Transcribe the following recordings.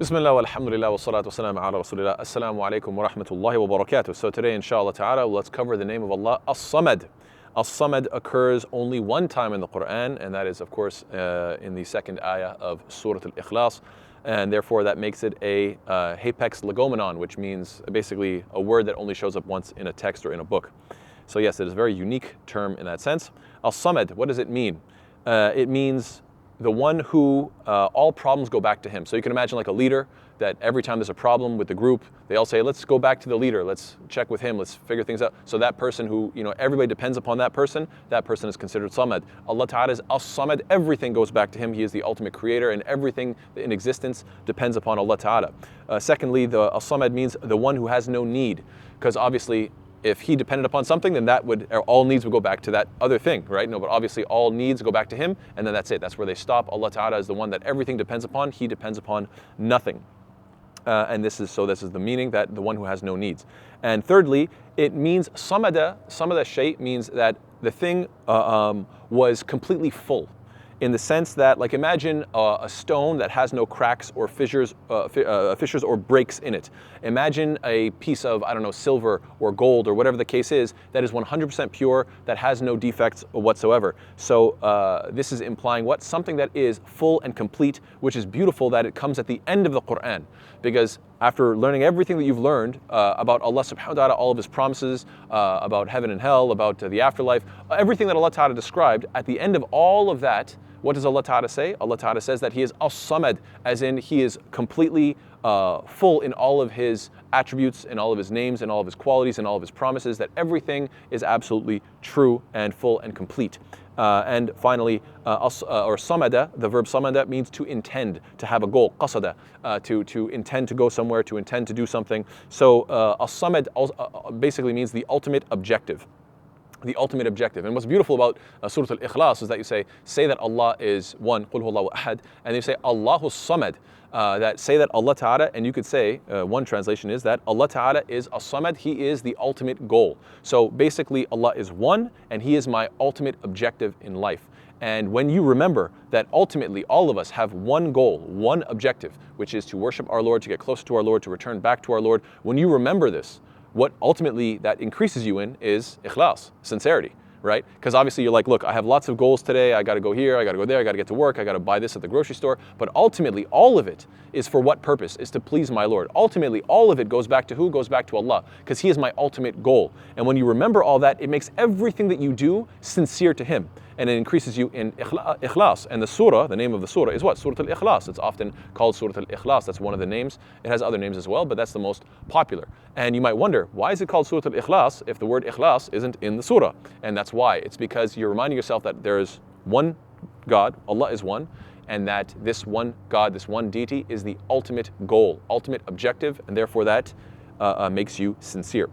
Bismillah walhamdulillah wa salatu wasalam ala rasulillah. Assalamu alaikum wa rahmatullahi wa barakatuh. So today, inshallah ta'ala, let's cover the name of Allah, As-Samad. As-Samad occurs only one time in the Quran, and that is, of course, in the second ayah of Surah Al-Ikhlas. And therefore, that makes it a hapex legomenon, which means basically a word that only shows up once in a text or in a book. So yes, it is a very unique term in that sense. As-Samad, what does it mean? It means the one who all problems go back to him. So you can imagine like a leader that every time there's a problem with the group, they all say, let's go back to the leader, let's check with him, let's figure things out. So that person who, everybody depends upon that person is considered Samad. Allah Ta'ala is As-Samad, everything goes back to him. He is the ultimate creator and everything in existence depends upon Allah Ta'ala. Secondly, the As-Samad means the one who has no need, because obviously if he depended upon something, then all needs would go back to that other thing, right? No, but obviously all needs go back to him, and then that's it. That's where they stop. Allah Ta'ala is the one that everything depends upon. He depends upon nothing. And this is the meaning, that the one who has no needs. And thirdly, it means samada shay means that the thing was completely full, in the sense that, like, imagine a stone that has no cracks or fissures or breaks in it. Imagine a piece of, silver or gold or whatever the case is, that is 100% pure, that has no defects whatsoever. So this is implying what? Something that is full and complete, which is beautiful that it comes at the end of the Quran. Because after learning everything that you've learned about Allah subhanahu wa ta'ala, all of His promises, about heaven and hell, about the afterlife, everything that Allah Ta'ala described, at the end of all of that, what does Allah Ta'ala say? Allah Ta'ala says that He is As-Samad, as in He is completely full in all of His attributes, in all of His names, and all of His qualities, and all of His promises, that everything is absolutely true and full and complete. And finally, or samada, the verb samada means to intend, to have a goal, qasada, to intend to go somewhere, to intend to do something. So as-samad basically means the ultimate objective. The ultimate objective. And what's beautiful about Surah Al-Ikhlas is that you say that Allah is one, Qul huwallahu ahad, and you say Allahu Samad, that say that Allah Ta'ala, and you could say, one translation is that Allah Ta'ala is As-Samad, He is the ultimate goal. So basically Allah is one, and He is my ultimate objective in life. And when you remember that ultimately all of us have one goal, one objective, which is to worship our Lord, to get closer to our Lord, to return back to our Lord, when you remember this, what ultimately that increases you in is ikhlas, sincerity, right? Because obviously you're like, look, I have lots of goals today, I gotta go here, I gotta go there, I gotta get to work, I gotta buy this at the grocery store, but ultimately all of it is for what purpose? Is to please my Lord. Ultimately all of it goes back to who? Goes back to Allah, because He is my ultimate goal. And when you remember all that, it makes everything that you do sincere to Him, and it increases you in ikhlas. And the surah, the name of the surah is what? Surah Al-Ikhlas. It's often called Surah Al-Ikhlas. That's one of the names. It has other names as well, but that's the most popular. And you might wonder, why is it called Surah Al-Ikhlas if the word ikhlas isn't in the surah? And that's why. It's because you're reminding yourself that there is one God, Allah is one, and that this one God, this one deity is the ultimate goal, ultimate objective, and therefore that makes you sincere.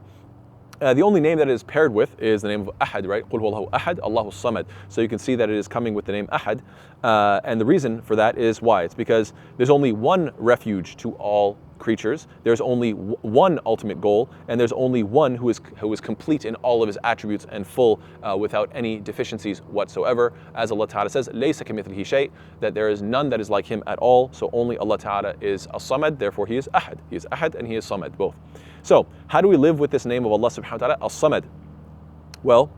The only name that it is paired with is the name of Ahad, right? Qul huwallahu ahad, Allahu Samad. So you can see that it is coming with the name Ahad. And the reason for that is why? It's because there's only one refuge to all creatures. There's only one ultimate goal, and there's only one who is complete in all of His attributes and full without any deficiencies whatsoever. As Allah Ta'ala says, "Laysa kamithlihi shay," that there is none that is like Him at all. So only Allah Ta'ala is As-Samad, therefore He is Ahad. He is Ahad and He is Samad, both. So how do we live with this name of Allah Subhanahu wa Ta'ala, As-Samad? Well,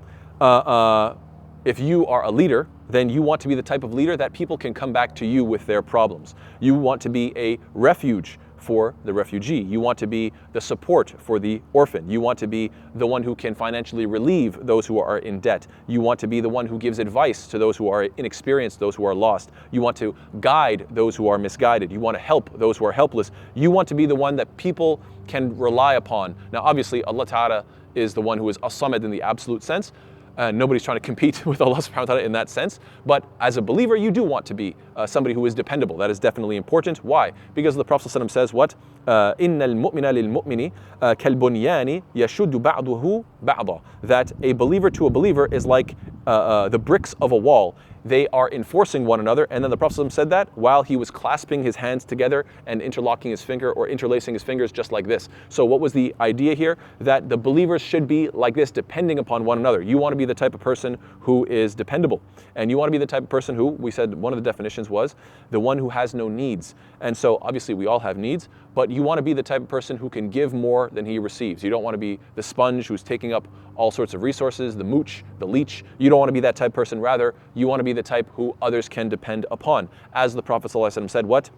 if you are a leader, then you want to be the type of leader that people can come back to you with their problems. You want to be a refuge for the refugee. You want to be the support for the orphan. You want to be the one who can financially relieve those who are in debt. You want to be the one who gives advice to those who are inexperienced, those who are lost. You want to guide those who are misguided. You want to help those who are helpless. You want to be the one that people can rely upon. Now obviously Allah Ta'ala is the one who is As-Samad in the absolute sense. Nobody's trying to compete with Allah subhanahu wa ta'ala in that sense. But as a believer, you do want to be somebody who is dependable. That is definitely important. Why? Because the Prophet ﷺ says what? إِنَّ الْمُؤْمِنَ لِلْمُؤْمِنِ كَالْبُنْيَانِ يَشُدُّ بَعْضُهُ بَعْضًا. That a believer to a believer is like the bricks of a wall, they are enforcing one another. And then the Prophet ﷺ said that while he was clasping his hands together and interlocking his finger or interlacing his fingers just like this. So what was the idea here? That the believers should be like this, depending upon one another. You want to be the type of person who is dependable. And you want to be the type of person who, we said one of the definitions was, the one who has no needs. And so obviously we all have needs, but you want to be the type of person who can give more than he receives. You don't want to be the sponge who's taking up all sorts of resources, the mooch, the leech. You don't want to be that type of person. Rather, you want to be the type who others can depend upon. As the Prophet ﷺ said, what?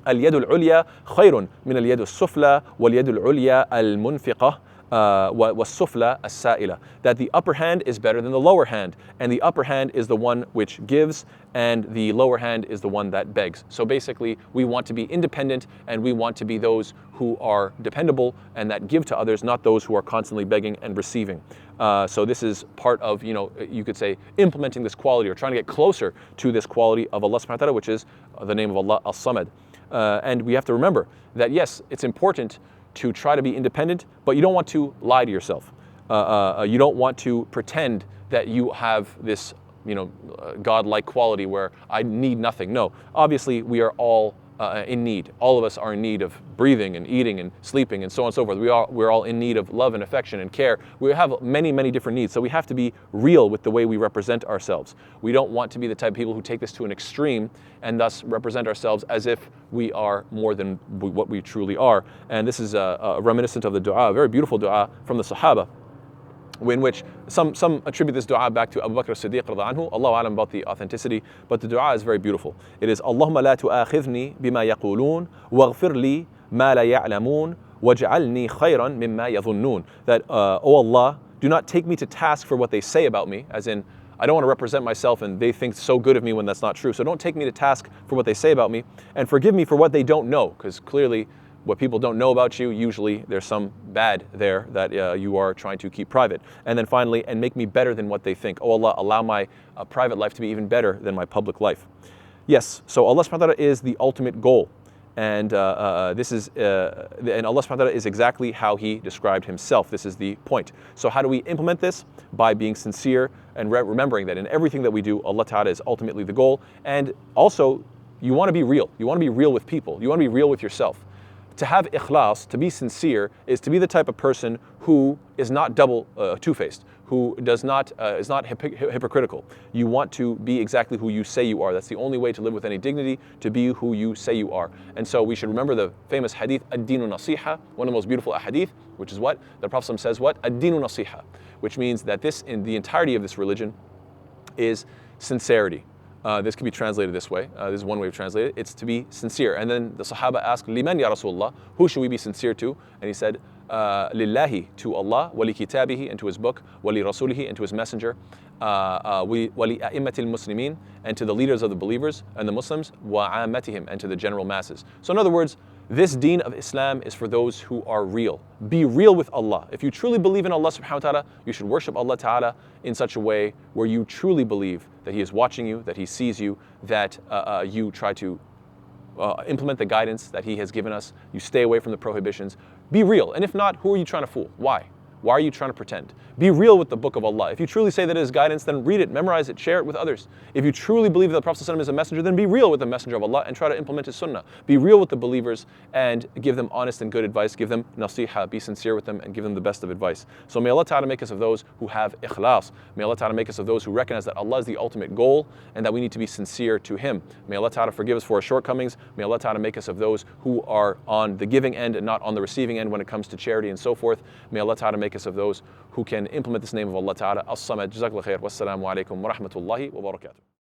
اليد العليا خير من اليد السفلى واليد العليا المنفقة والسفلى السائلة. That the upper hand is better than the lower hand, and the upper hand is the one which gives, and the lower hand is the one that begs. So basically, we want to be independent, and we want to be those who are dependable and that give to others, not those who are constantly begging and receiving. So this is part of, you could say, implementing this quality or trying to get closer to this quality of Allah subhanahu wa ta'ala, which is the name of Allah, As-Samad. And we have to remember that yes, it's important to try to be independent, but you don't want to lie to yourself. You don't want to pretend that you have this, God-like quality where I need nothing. No, obviously we are all in need. All of us are in need of breathing and eating and sleeping and so on and so forth. We're all in need of love and affection and care. We have many, many different needs. So we have to be real with the way we represent ourselves. We don't want to be the type of people who take this to an extreme and thus represent ourselves as if we are more than what we truly are. And this is reminiscent of the dua, a very beautiful dua from the Sahaba, in which some attribute this dua back to Abu Bakr as-Siddiq radhiallahu anhu. Allahu alam about the authenticity, but the dua is very beautiful. It is Allahumma la tu'akhidhni bima yaqulun waghfir li ma la ya'lamun waj'alni khayran mimma yadhunnun. That, oh Allah, do not take me to task for what they say about me, as in, I don't want to represent myself and they think so good of me when that's not true. So don't take me to task for what they say about me, and forgive me for what they don't know, because clearly what people don't know about you, usually there's some bad there that you are trying to keep private. And then finally, and make me better than what they think. Oh Allah, allow my private life to be even better than my public life. Yes, so Allah subhanahu wa ta'ala is the ultimate goal. And this is, and Allah subhanahu wa ta'ala is exactly how He described Himself. This is the point. So how do we implement this? By being sincere and remembering that in everything that we do, Allah ta'ala is ultimately the goal. And also, you want to be real. You want to be real with people. You want to be real with yourself. To have ikhlas, to be sincere, is to be the type of person who is not two-faced, who is not hypocritical. You want to be exactly who you say you are. That's the only way to live with any dignity, to be who you say you are. And so we should remember the famous hadith, ad-dinu nasiha, one of the most beautiful hadith, which is what? The Prophet says what? Ad-dinu nasiha, which means that this, in the entirety of this religion, is sincerity. This can be translated this way. This is one way of translating it. It's to be sincere. And then the Sahaba asked, Liman ya Rasulullah, who should we be sincere to? And he said, Lillahi, to Allah, wali kitabihi, and to His book, wali rasulihi, and to His messenger, wali a'immatil muslimin, and to the leaders of the believers and the Muslims, wa ammatihim, and to the general masses. So in other words, this deen of Islam is for those who are real. Be real with Allah. If you truly believe in Allah subhanahu wa ta'ala, you should worship Allah ta'ala in such a way where you truly believe that He is watching you, that He sees you, that you try to implement the guidance that He has given us. You stay away from the prohibitions. Be real. And if not, who are you trying to fool? Why? Why are you trying to pretend? Be real with the book of Allah. If you truly say that it is guidance, then read it, memorize it, share it with others. If you truly believe that the Prophet ﷺ is a messenger, then be real with the messenger of Allah and try to implement his sunnah. Be real with the believers and give them honest and good advice. Give them nasiha, be sincere with them and give them the best of advice. So may Allah Ta'ala make us of those who have ikhlas. May Allah Ta'ala make us of those who recognize that Allah is the ultimate goal and that we need to be sincere to Him. May Allah Ta'ala forgive us for our shortcomings. May Allah Ta'ala make us of those who are on the giving end and not on the receiving end when it comes to charity and so forth. May Allah Ta'ala make us of those who can implement this name of Allah Ta'ala, As-Samad. Jazakallah khair. Wassalamu alaikum wa rahmatullahi wa barakatuh.